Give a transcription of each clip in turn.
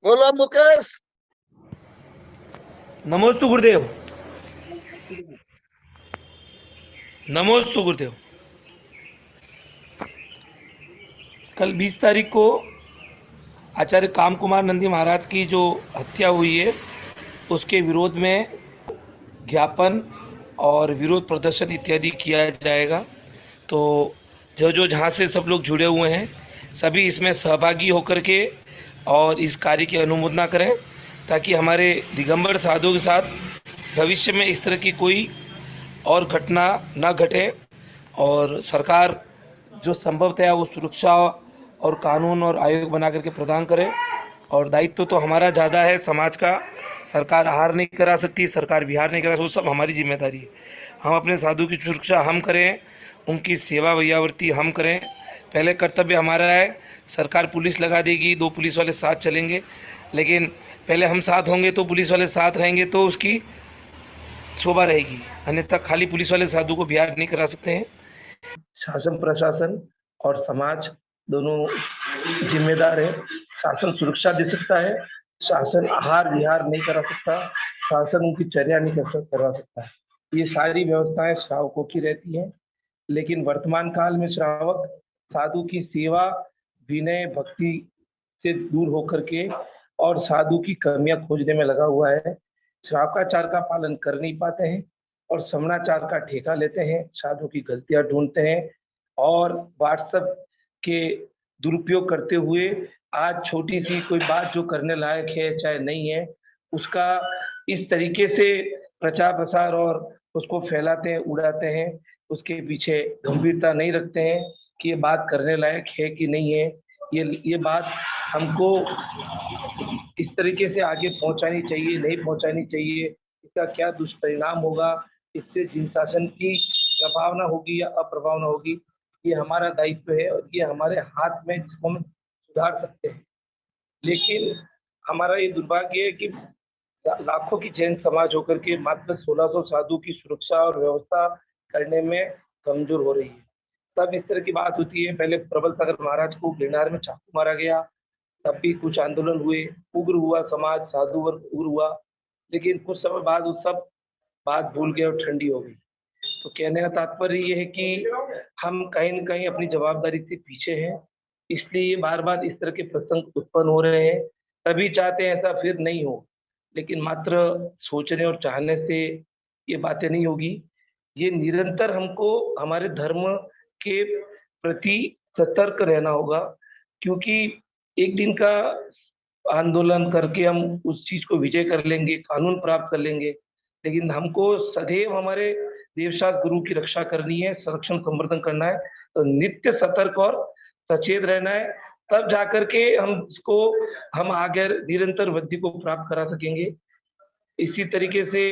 बोला मुकेश। नमोस्तु गुरुदेव। नमोस्तु गुरुदेव। कल 20 तारीख को आचार्य काम कुमार नंदी महाराज की जो हत्या हुई है उसके विरोध में ज्ञापन और विरोध प्रदर्शन इत्यादि किया जाएगा। तो जो जो जहाँ से सब लोग जुड़े हुए हैं सभी इसमें सहभागी होकर के और इस कार्य की अनुमोदना करें ताकि हमारे दिगंबर साधुओं के साथ भविष्य में इस तरह की कोई और घटना न घटे और सरकार जो संभवतः वो सुरक्षा और कानून और आयोग बना करके प्रदान करे। और दायित्व तो हमारा ज़्यादा है समाज का। सरकार आहार नहीं करा सकती, सरकार विहार नहीं करा सकती, वो सब हमारी जिम्मेदारी है। हम अपने साधु की सुरक्षा हम करें, उनकी सेवा वैयावर्ती हम करें। पहले कर्तव्य हमारा है। सरकार पुलिस लगा देगी, 2 पुलिस वाले साथ चलेंगे, लेकिन पहले हम साथ होंगे तो पुलिस वाले साथ रहेंगे तो उसकी शोभा रहेगी, अन्यथा खाली पुलिस वाले साधु को बिहार नहीं करा सकते हैं। शासन प्रशासन और समाज दोनों जिम्मेदार है। शासन सुरक्षा दे सकता है, शासन आहार विहार नहीं करा सकता, शासन उनकी चर्या नहीं करवा सकता। ये सारी व्यवस्थाएं श्रावकों की रहती हैं, लेकिन वर्तमान काल में श्रावक साधु की सेवा विनय भक्ति से दूर होकर के और साधु की कमियां खोजने में लगा हुआ है। श्रावकाचार का पालन कर नहीं पाते हैं और समणाचार का ठेका लेते हैं, साधु की गलतियां ढूंढते हैं और व्हाट्सएप के दुरुपयोग करते हुए आज छोटी सी कोई बात जो करने लायक है चाहे नहीं है उसका इस तरीके से प्रचार प्रसार और उसको फैलाते हैं, उड़ाते हैं। उसके पीछे गंभीरता नहीं रखते हैं कि ये बात करने लायक है कि नहीं है। ये बात हमको इस तरीके से आगे पहुंचानी चाहिए, नहीं पहुंचानी चाहिए, इसका क्या दुष्परिणाम होगा, इससे जिन शासन की प्रभावना होगी या अप्रभावना होगी, ये हमारा दायित्व है और ये हमारे हाथ में जिसको हम सुधार सकते हैं। लेकिन हमारा ये दुर्भाग्य है कि लाखों की जैन समाज होकर के मात्र 1600 साधु की सुरक्षा और व्यवस्था करने में कमजोर हो रही है। तब इस तरह की बात होती है। पहले प्रबल सागर महाराज को गिरनार में चाकू मारा गया, तब भी कुछ आंदोलन हुए, उग्र हुआ समाज, साधु वर्ग उग्र हुआ, लेकिन कुछ समय बाद वो सब बात भूल गए और ठंडी हो गई। तो कहने का तात्पर्य ये है कि हम कहीं न कहीं अपनी जवाबदारी से पीछे हैं, इसलिए बार बार इस तरह के प्रसंग उत्पन्न हो रहे हैं। सभी चाहते हैं ऐसा फिर नहीं हो, लेकिन मात्र सोचने और चाहने से ये बातें नहीं होगी। ये निरंतर हमको हमारे धर्म के प्रति सतर्क रहना होगा, क्योंकि एक दिन का आंदोलन करके हम उस चीज को विजय कर लेंगे, कानून प्राप्त कर लेंगे, लेकिन हमको सदैव हमारे देवशास्त्र गुरु की रक्षा करनी है, संरक्षण संवर्धन करना है, तो नित्य सतर्क और सचेत रहना है। तब जाकर के हम आगे निरंतर वृद्धि को प्राप्त करा सकेंगे। इसी तरीके से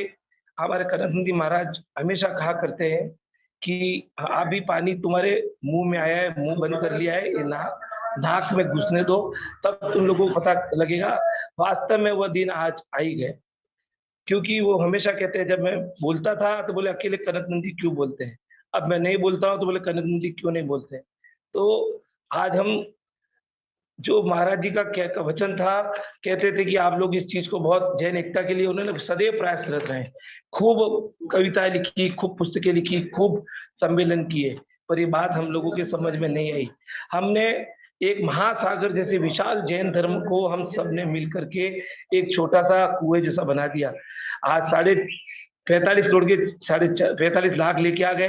हमारे कनक जी महाराज हमेशा कहा करते हैं कि अभी पानी तुम्हारे मुंह में आया है, मुंह बंद कर लिया है, ये नाक में घुसने दो, तब तुम लोगों को पता लगेगा। वास्तव में वह दिन आज आ ही गए, क्योंकि वो हमेशा कहते हैं, जब मैं बोलता था तो बोले अकेले कनक नंदी क्यों बोलते हैं, अब मैं नहीं बोलता हूँ तो बोले कनक नंदी क्यों नहीं बोलते हैं। तो आज हम जो महाराज जी का वचन था, कहते थे कि आप लोग इस चीज को बहुत जैन एकता के लिए उन्होंने सदैव प्रयास करते रहे, खूब कविताएं लिखी, खूब पुस्तकें लिखी, खूब सम्मेलन किए, पर ये बात हम लोगों के समझ में नहीं आई। हमने एक महासागर जैसे विशाल जैन धर्म को हम सब ने मिल करके एक छोटा सा कुएं जैसा बना दिया। आज 45 करोड़ के 45 लाख लेके आ गए।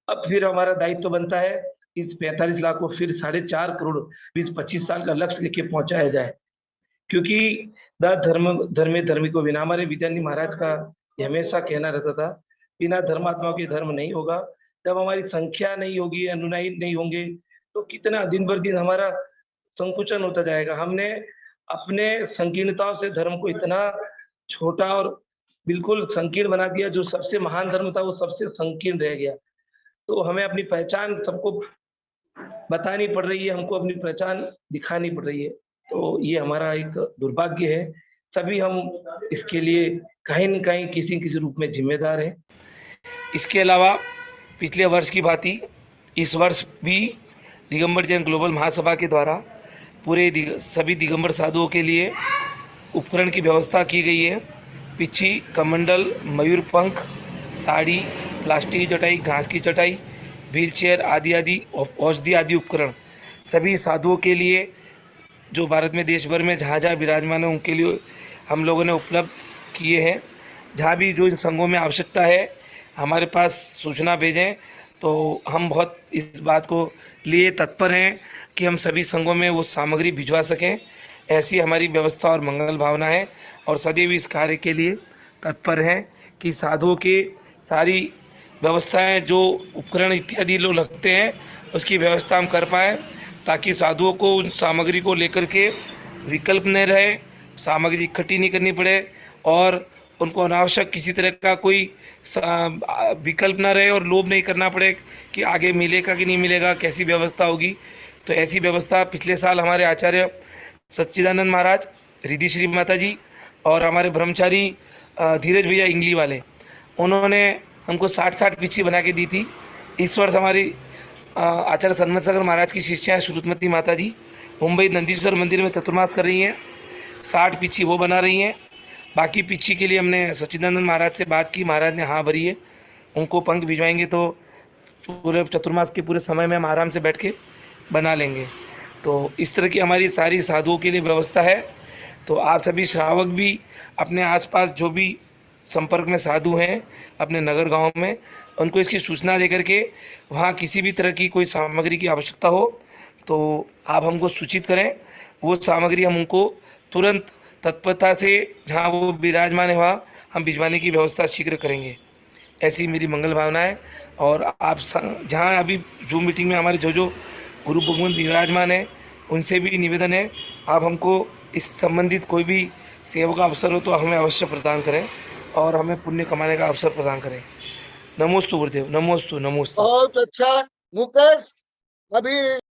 अब फिर हमारा दायित्व बनता है इस 45 लाख को फिर 4.5 करोड़ 20-25 साल का लक्ष्य लेके पहुंचाया जाए, क्योंकि धर्मे धर्मी को बिना, हमारे विद्यानी महाराज का हमेशा कहना रहता था, बिना धर्मात्मा के धर्म नहीं होगा। जब हमारी संख्या नहीं होगी, अनुयायी नहीं होंगे, तो कितना दिन भर दिन हमारा संकुचन होता जाएगा। हमने अपने संकीर्णताओं से धर्म को इतना छोटा और बिल्कुल संकीर्ण बना दिया, जो सबसे महान धर्म था वो सबसे संकीर्ण रह गया। तो हमें अपनी पहचान सबको बतानी पड़ रही है, हमको अपनी पहचान दिखानी पड़ रही है। तो ये हमारा एक दुर्भाग्य है। सभी हम इसके लिए कहीं न कहीं किसी किसी रूप में जिम्मेदार हैं। इसके अलावा पिछले वर्ष की भांति इस वर्ष भी दिगंबर जैन ग्लोबल महासभा के द्वारा पूरे सभी दिगंबर साधुओं के लिए उपकरण की व्यवस्था की गई है। पिच्छी, कमंडल, मयूर पंख, साड़ी, प्लास्टिक की चटाई, घास की चटाई, व्हील चेयर आदि आदि औषधि आदि उपकरण सभी साधुओं के लिए जो भारत में देश भर में जहाँ जहाँ विराजमान है उनके लिए हम लोगों ने उपलब्ध किए हैं। जहाँ भी जो इन संघों में आवश्यकता है हमारे पास सूचना भेजें, तो हम बहुत इस बात को लिए तत्पर हैं कि हम सभी संघों में वो सामग्री भिजवा सकें। ऐसी हमारी व्यवस्था और मंगल भावना है और सदैव इस कार्य के लिए तत्पर हैं कि साधुओं के सारी व्यवस्थाएं जो उपकरण इत्यादि लोग लगते हैं उसकी व्यवस्था हम कर पाएँ, ताकि साधुओं को उन सामग्री को लेकर के विकल्प न रहे, सामग्री इकट्ठी नहीं करनी पड़े और उनको अनावश्यक किसी तरह का कोई विकल्प ना रहे और लोभ नहीं करना पड़े कि आगे मिलेगा कि नहीं मिलेगा, कैसी व्यवस्था होगी। तो ऐसी व्यवस्था पिछले साल हमारे आचार्य सच्चिदानंद महाराज, रिद्धि श्री माता जी और हमारे ब्रह्मचारी धीरज भैया इंगली वाले, उन्होंने हमको 60-60 पिच्छी बना के दी थी। इस वर्ष हमारी आचार्य सन्मत सागर महाराज की शिष्या श्रुतमती माता जी मुंबई नंदीश्वर मंदिर में चतुर्मास कर रही हैं, 60 पिच्छी वो बना रही हैं। बाकी पिच्छी के लिए हमने सच्चिदानंद महाराज से बात की, महाराज ने हाँ भरी है, उनको पंख भिजवाएंगे तो पूरे चतुर्मास के पूरे समय में हम आराम से बैठ के बना लेंगे। तो इस तरह की हमारी सारी साधुओं के लिए व्यवस्था है। तो आप सभी श्रावक भी अपने आसपास जो भी संपर्क में साधु हैं अपने नगर गांव में, उनको इसकी सूचना देकर के वहाँ किसी भी तरह की कोई सामग्री की आवश्यकता हो तो आप हमको सूचित करें। वो सामग्री हम उनको तुरंत तत्परता से जहाँ वो विराजमान है वहाँ हम भिजवाने की व्यवस्था शीघ्र करेंगे। ऐसी मेरी मंगल भावना है। और आप जहाँ अभी जूम मीटिंग में हमारे जो गुरु भगवान विराजमान है उनसे भी निवेदन है, आप हमको इस संबंधित कोई भी सेवा का अवसर हो तो हमें अवश्य प्रदान करें और हमें पुण्य कमाने का अवसर प्रदान करें। नमोस्तु गुरुदेव, नमोस्तु नमोस्तु। बहुत अच्छा मुकेश, अभी